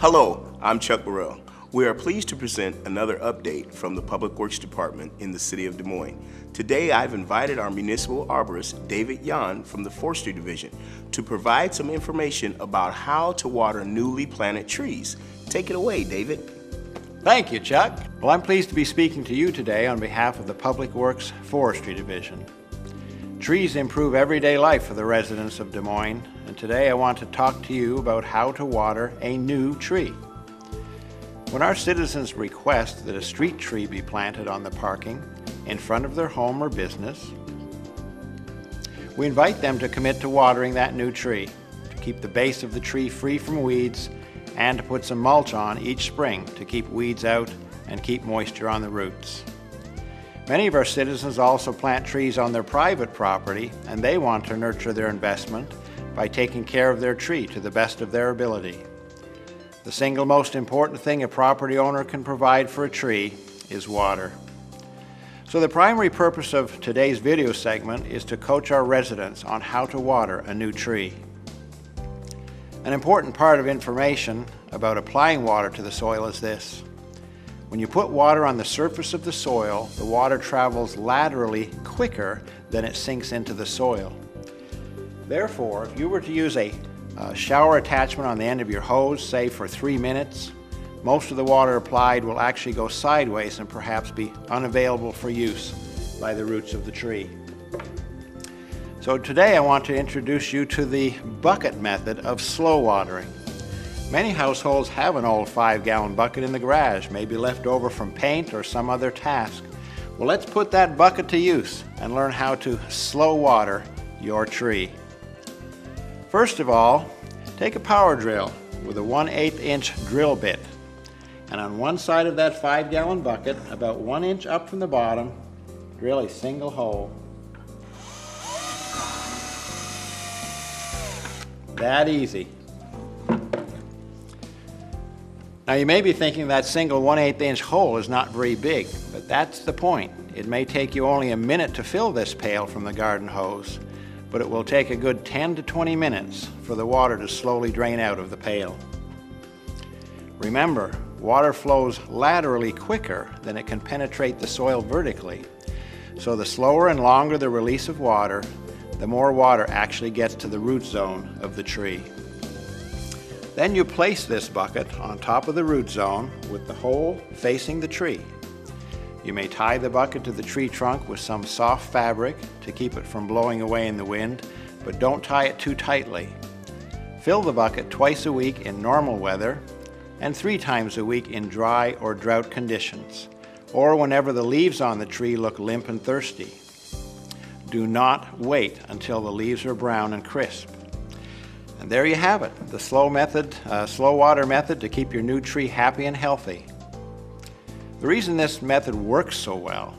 Hello, I'm Chuck Burrell. We are pleased to present another update from the Public Works Department in the City of Des Moines. Today I've invited our municipal arborist, David Yan from the Forestry Division, to provide some information about how to water newly planted trees. Take it away, David. Thank you, Chuck. Well, I'm pleased to be speaking to you today on behalf of the Public Works Forestry Division. Trees improve everyday life for the residents of Des Moines, and today I want to talk to you about how to water a new tree. When our citizens request that a street tree be planted on the parking in front of their home or business, we invite them to commit to watering that new tree, to keep the base of the tree free from weeds, and to put some mulch on each spring to keep weeds out and keep moisture on the roots. Many of our citizens also plant trees on their private property, and they want to nurture their investment by taking care of their tree to the best of their ability. The single most important thing a property owner can provide for a tree is water. So the primary purpose of today's video segment is to coach our residents on how to water a new tree. An important part of information about applying water to the soil is this. When you put water on the surface of the soil, the water travels laterally quicker than it sinks into the soil. Therefore, if you were to use a shower attachment on the end of your hose, say for 3 minutes, most of the water applied will actually go sideways and perhaps be unavailable for use by the roots of the tree. So today I want to introduce you to the bucket method of slow watering. Many households have an old 5-gallon bucket in the garage, maybe left over from paint or some other task. Well, let's put that bucket to use and learn how to slow water your tree. First of all, take a power drill with a 1/8 inch drill bit, and on one side of that 5-gallon bucket, about 1 inch up from the bottom, drill a single hole. That easy. Now you may be thinking that single 1/8 inch hole is not very big, but that's the point. It may take you only a minute to fill this pail from the garden hose, but it will take a good 10 to 20 minutes for the water to slowly drain out of the pail. Remember, water flows laterally quicker than it can penetrate the soil vertically, so the slower and longer the release of water, the more water actually gets to the root zone of the tree. Then you place this bucket on top of the root zone with the hole facing the tree. You may tie the bucket to the tree trunk with some soft fabric to keep it from blowing away in the wind, but don't tie it too tightly. Fill the bucket twice a week in normal weather and 3 times a week in dry or drought conditions, or whenever the leaves on the tree look limp and thirsty. Do not wait until the leaves are brown and crisp. And there you have it, the slow water method to keep your new tree happy and healthy. The reason this method works so well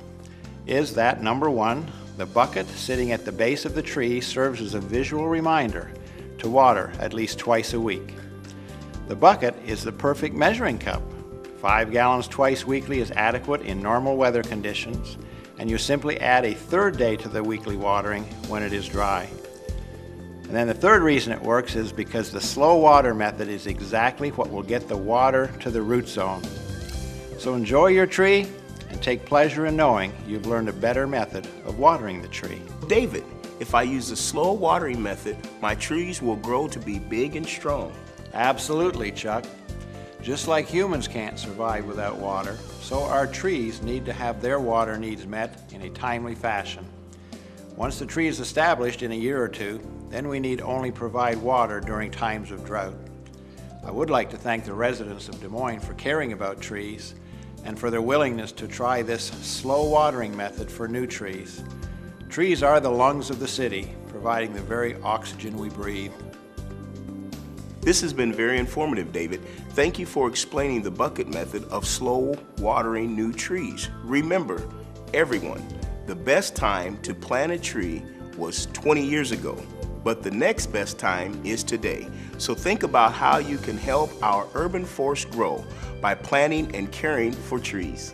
is that, number one, the bucket sitting at the base of the tree serves as a visual reminder to water at least twice a week. The bucket is the perfect measuring cup. 5 gallons twice weekly is adequate in normal weather conditions, and you simply add a 3rd day to the weekly watering when it is dry. And then the third reason it works is because the slow water method is exactly what will get the water to the root zone. So enjoy your tree and take pleasure in knowing you've learned a better method of watering the tree. David, if I use the slow watering method, my trees will grow to be big and strong. Absolutely, Chuck. Just like humans can't survive without water, so our trees need to have their water needs met in a timely fashion. Once the tree is established in a year or two, then we need only provide water during times of drought. I would like to thank the residents of Des Moines for caring about trees and for their willingness to try this slow watering method for new trees. Trees are the lungs of the city, providing the very oxygen we breathe. This has been very informative, David. Thank you for explaining the bucket method of slow watering new trees. Remember, everyone, the best time to plant a tree was 20 years ago, but the next best time is today. So think about how you can help our urban forest grow by planting and caring for trees.